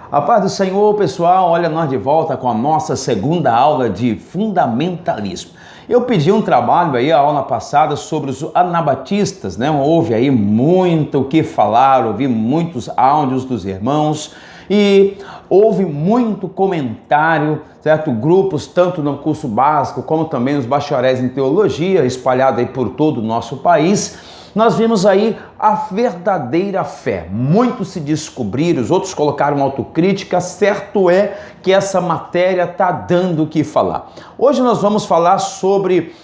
A paz do Senhor, pessoal. Olha, nós de volta com a nossa segunda aula de fundamentalismo. Eu pedi um trabalho aí a aula passada sobre os anabatistas, né? Houve aí muito o que falar, ouvi muitos áudios dos irmãos e houve muito comentário, certo? Grupos tanto no curso básico como também nos bacharéis em teologia, espalhado aí por todo o nosso país. Nós vimos aí a verdadeira fé. Muitos se descobriram, os outros colocaram autocrítica. Certo é que essa matéria está dando o que falar. Hoje nós vamos falar sobre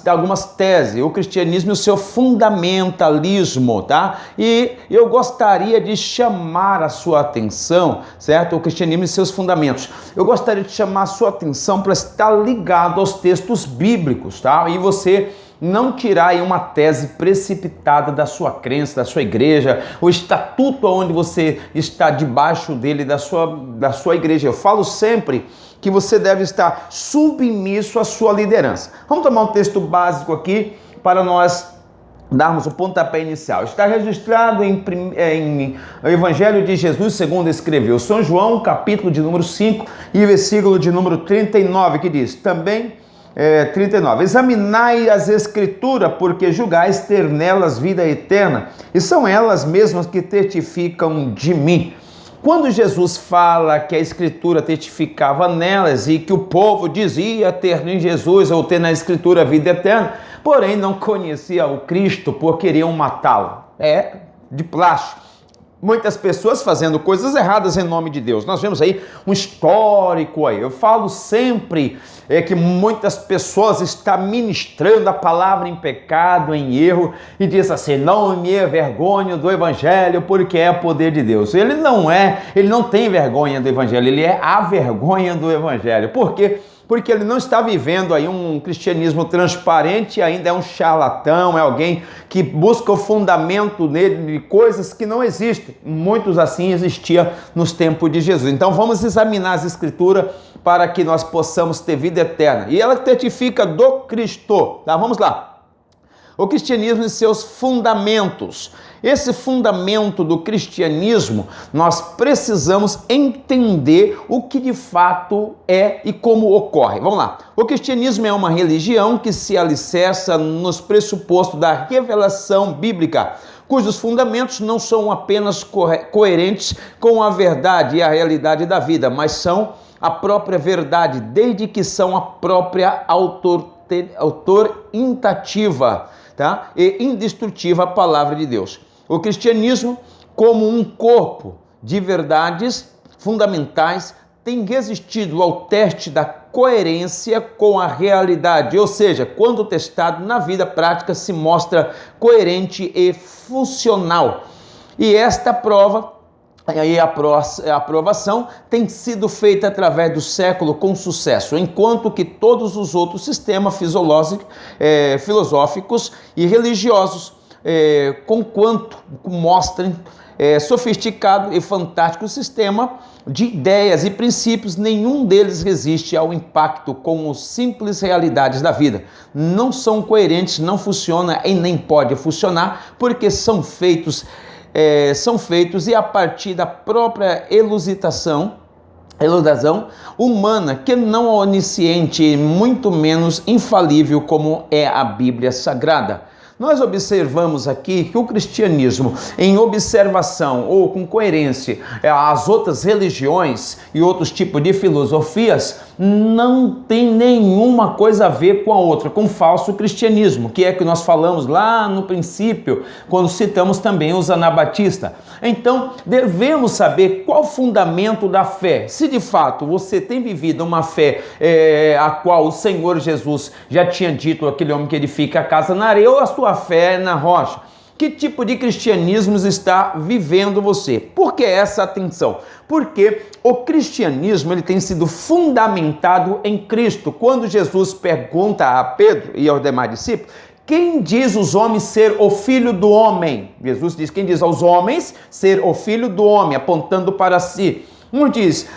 algumas teses, o cristianismo e o seu fundamentalismo, tá? E eu gostaria de chamar a sua atenção, certo? O cristianismo e seus fundamentos. Eu gostaria de chamar a sua atenção para estar ligado aos textos bíblicos, tá? E você não tirar aí uma tese precipitada da sua crença, da sua igreja, o estatuto onde você está debaixo dele, da sua igreja. Eu falo sempre que você deve estar submisso à sua liderança. Vamos tomar um texto básico aqui para nós darmos o pontapé inicial. Está registrado em o Evangelho de Jesus, segundo escreveu São João, capítulo de número 5 e versículo de número 39, que diz, também 39. Examinai as Escrituras, porque julgais ter nelas vida eterna, e são elas mesmas que testificam de mim. Quando Jesus fala que a Escritura testificava nelas e que o povo dizia ter em Jesus ou ter na Escritura vida eterna, porém não conhecia o Cristo porque queriam matá-lo. De plástico. Muitas pessoas fazendo coisas erradas em nome de Deus. Nós vemos aí um histórico aí. Eu falo sempre que muitas pessoas estão ministrando a palavra em pecado, em erro, e diz assim, não me envergonho do Evangelho, porque é poder de Deus. Ele não tem vergonha do Evangelho, ele é a vergonha do Evangelho. Por quê? Porque ele não está vivendo aí um cristianismo transparente, ainda é um charlatão, é alguém que busca o fundamento nele de coisas que não existem. Muitos assim existiam nos tempos de Jesus. Então vamos examinar as Escrituras para que nós possamos ter vida eterna. E ela testifica do Cristo, tá? Vamos lá. O cristianismo e seus fundamentos. Esse fundamento do cristianismo, nós precisamos entender o que de fato é e como ocorre. Vamos lá. O cristianismo é uma religião que se alicerça nos pressupostos da revelação bíblica, cujos fundamentos não são apenas coerentes com a verdade e a realidade da vida, mas são a própria verdade, desde que são a própria autoritativa, tá? E indestrutível a palavra de Deus. O cristianismo, como um corpo de verdades fundamentais, tem resistido ao teste da coerência com a realidade, ou seja, quando testado na vida prática se mostra coerente e funcional. E esta prova, a aprovação tem sido feita através do século com sucesso, enquanto que todos os outros sistemas filosóficos e religiosos, conquanto mostrem sofisticado e fantástico sistema de ideias e princípios, nenhum deles resiste ao impacto com as simples realidades da vida. Não são coerentes, não funciona e nem pode funcionar, porque são feitos e a partir da própria elucidação humana, que não é onisciente e muito menos infalível como é a Bíblia Sagrada. Nós observamos aqui que o cristianismo, em observação ou com coerência às outras religiões e outros tipos de filosofias, não tem nenhuma coisa a ver com a outra, com o falso cristianismo, que é que nós falamos lá no princípio, quando citamos também os anabatistas. Então, devemos saber qual o fundamento da fé. Se de fato você tem vivido uma fé a qual o Senhor Jesus já tinha dito, aquele homem que edifica a casa na areia, ou a sua fé na rocha. Que tipo de cristianismo está vivendo você? Por que essa atenção? Porque o cristianismo ele tem sido fundamentado em Cristo. Quando Jesus pergunta a Pedro e aos demais discípulos, quem diz os homens ser o filho do homem? Jesus diz, quem diz aos homens ser o filho do homem, apontando para si. Um diz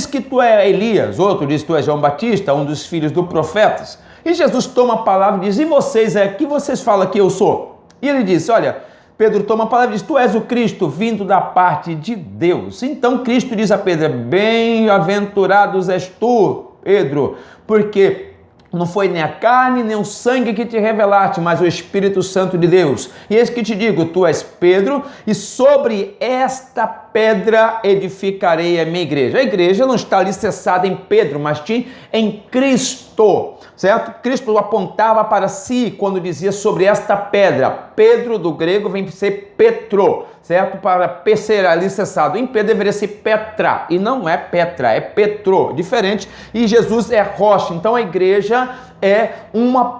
que tu é Elias, outro diz que tu é João Batista, um dos filhos dos profetas. E Jesus toma a palavra e diz, e vocês, que vocês falam que eu sou? E ele disse, olha, Pedro toma a palavra e diz: tu és o Cristo vindo da parte de Deus. Então Cristo diz a Pedro: bem-aventurados és tu, Pedro, porque não foi nem a carne, nem o sangue que te revelaste, mas o Espírito Santo de Deus. E eis que te digo, tu és Pedro, e sobre esta pedra edificarei a minha igreja. A igreja não está alicerçada em Pedro, mas sim em Cristo, certo? Cristo apontava para si quando dizia sobre esta pedra. Pedro, do grego, vem ser Petro, certo? Para ser alicerçado em Pedro deveria ser Petra, e não é Petra, é Petro, diferente. E Jesus é rocha, então a igreja é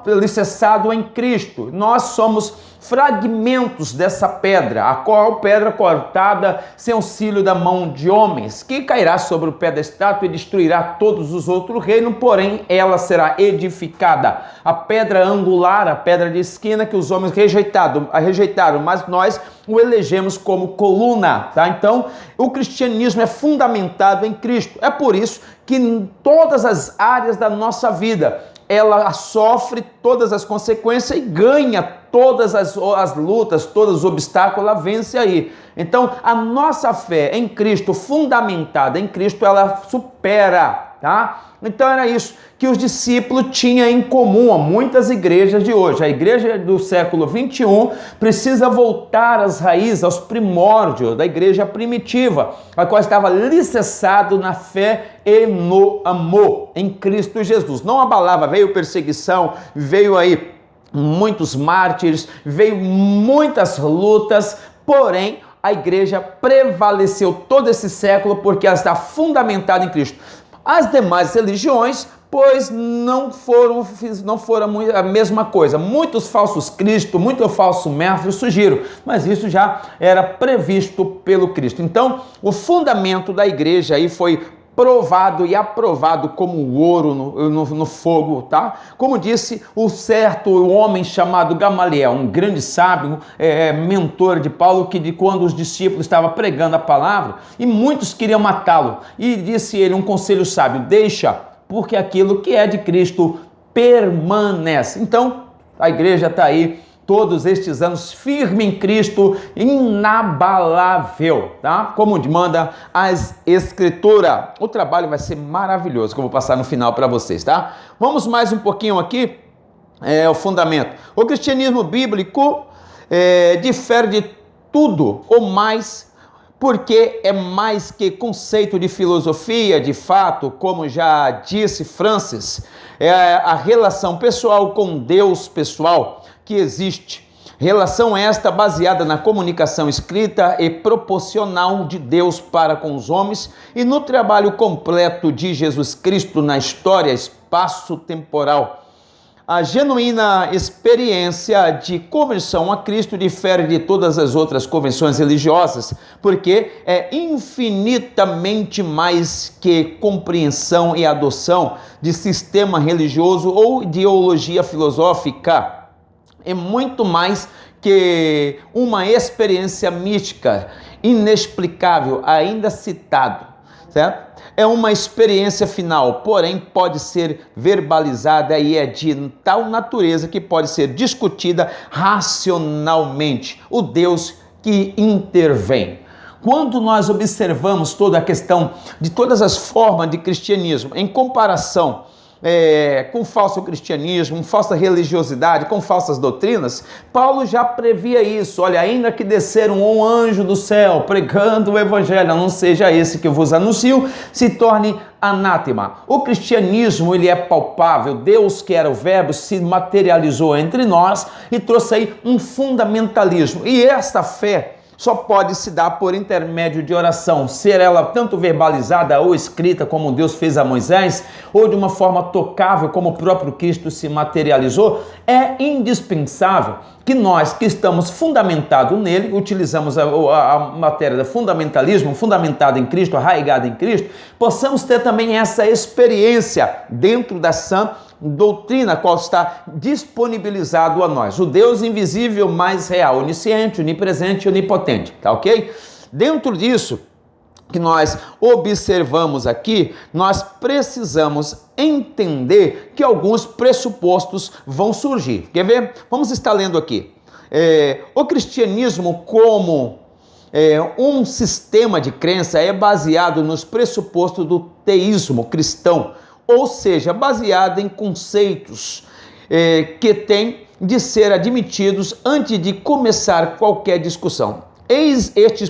alicerçado em Cristo. Nós somos fragmentos dessa pedra, a qual pedra cortada sem auxílio da mão de homens, que cairá sobre o pé da estátua e destruirá todos os outros reinos, porém ela será edificada. A pedra angular, a pedra de esquina que os homens rejeitaram, mas nós o elegemos como coluna, tá? Então, o cristianismo é fundamentado em Cristo. É por isso que em todas as áreas da nossa vida, ela sofre todas as consequências e ganha todas as lutas, todos os obstáculos, ela vence aí. Então, a nossa fé em Cristo, fundamentada em Cristo, ela supera, tá? Então, era isso que os discípulos tinham em comum a muitas igrejas de hoje. A igreja do século 21 precisa voltar às raízes, aos primórdios da igreja primitiva, a qual estava alicerçado na fé e no amor em Cristo Jesus. Não abalava, veio perseguição, veio aí muitos mártires, veio muitas lutas, porém a igreja prevaleceu todo esse século porque ela está fundamentada em Cristo. As demais religiões, pois não foram a mesma coisa. Muitos falsos cristos, muitos falsos mestres surgiram, mas isso já era previsto pelo Cristo. Então, o fundamento da igreja aí foi provado e aprovado como ouro no fogo, tá? Como disse o homem chamado Gamaliel, um grande sábio, mentor de Paulo, que quando os discípulos estavam pregando a palavra, e muitos queriam matá-lo, e disse ele um conselho sábio: deixa, porque aquilo que é de Cristo permanece. Então, a igreja está aí todos estes anos firme em Cristo, inabalável, tá? Como manda as Escrituras. O trabalho vai ser maravilhoso, que eu vou passar no final para vocês, tá? Vamos mais um pouquinho aqui, o fundamento. O cristianismo bíblico difere de tudo ou mais, porque é mais que conceito de filosofia, de fato, como já disse Francis, é a relação pessoal com Deus pessoal que existe. Relação esta baseada na comunicação escrita e proporcional de Deus para com os homens e no trabalho completo de Jesus Cristo na história espaço-temporal. A genuína experiência de conversão a Cristo difere de todas as outras convenções religiosas, porque é infinitamente mais que compreensão e adoção de sistema religioso ou ideologia filosófica. É muito mais que uma experiência mística, inexplicável, ainda citado, certo? É uma experiência final, porém pode ser verbalizada e é de tal natureza que pode ser discutida racionalmente. O Deus que intervém. Quando nós observamos toda a questão de todas as formas de cristianismo, em comparação com falso cristianismo, falsa religiosidade, com falsas doutrinas, Paulo já previa isso. Olha, ainda que descer um anjo do céu pregando o evangelho, não seja esse que eu vos anuncio, se torne anátema. O cristianismo, ele é palpável. Deus, que era o verbo, se materializou entre nós e trouxe aí um fundamentalismo. E esta fé só pode se dar por intermédio de oração, ser ela tanto verbalizada ou escrita, como Deus fez a Moisés, ou de uma forma tocável, como o próprio Cristo se materializou. É indispensável que nós, que estamos fundamentados nele, utilizamos a matéria do fundamentalismo, fundamentado em Cristo, arraigado em Cristo, possamos ter também essa experiência dentro da sã doutrina, qual está disponibilizado a nós. O Deus invisível, mais real, onisciente, onipresente e onipotente, tá ok? Dentro disso que nós observamos aqui, nós precisamos entender que alguns pressupostos vão surgir. Quer ver? Vamos estar lendo aqui. O cristianismo como um sistema de crença é baseado nos pressupostos do teísmo cristão, ou seja, baseado em conceitos que têm de ser admitidos antes de começar qualquer discussão. Eis estes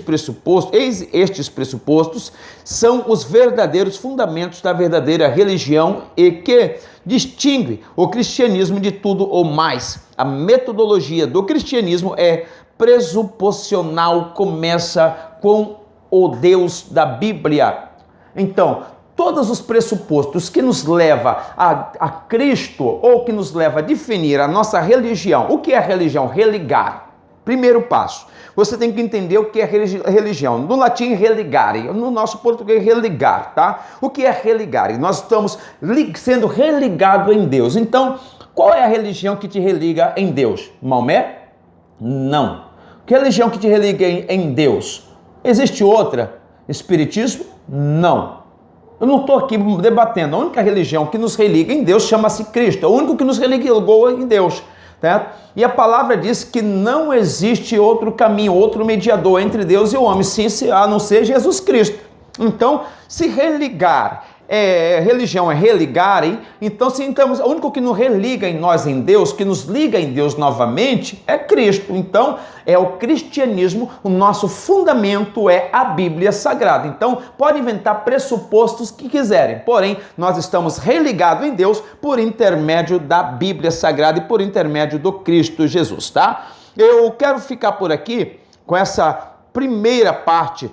pressupostos são os verdadeiros fundamentos da verdadeira religião e que distingue o cristianismo de tudo ou mais. A metodologia do cristianismo é pressuposicional, começa com o Deus da Bíblia. Então, todos os pressupostos que nos levam a Cristo ou que nos levam a definir a nossa religião. O que é religião? Religar. Primeiro passo, você tem que entender o que é religião. No latim, religare. No nosso português, religar, tá? O que é religar? Nós estamos sendo religados em Deus. Então, qual é a religião que te religa em Deus? Maomé? Não. Que religião que te religa em Deus? Existe outra? Espiritismo? Não. Eu não estou aqui debatendo. A única religião que nos religa em Deus chama-se Cristo. É o único que nos religou em Deus. Certo? E a palavra diz que não existe outro caminho, outro mediador entre Deus e o homem, a não ser Jesus Cristo. Então, se religar, religião é religar, hein? Então, o único que nos religa em nós em Deus, que nos liga em Deus novamente, é Cristo. Então, é o cristianismo, o nosso fundamento é a Bíblia Sagrada. Então, pode inventar pressupostos que quiserem, porém, nós estamos religados em Deus por intermédio da Bíblia Sagrada e por intermédio do Cristo Jesus, tá? Eu quero ficar por aqui com essa primeira parte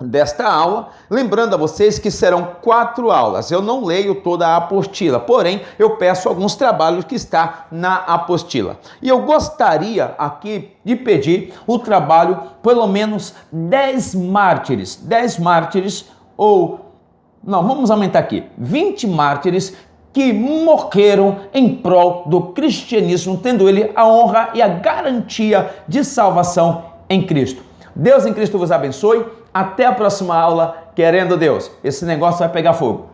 desta aula, lembrando a vocês que serão 4 aulas. Eu não leio toda a apostila, porém eu peço alguns trabalhos que está na apostila. E eu gostaria aqui de pedir o trabalho, pelo menos 10 mártires, vamos aumentar aqui, 20 mártires que morreram em prol do cristianismo, tendo ele a honra e a garantia de salvação em Cristo. Deus em Cristo vos abençoe. Até a próxima aula, querendo Deus. Esse negócio vai pegar fogo.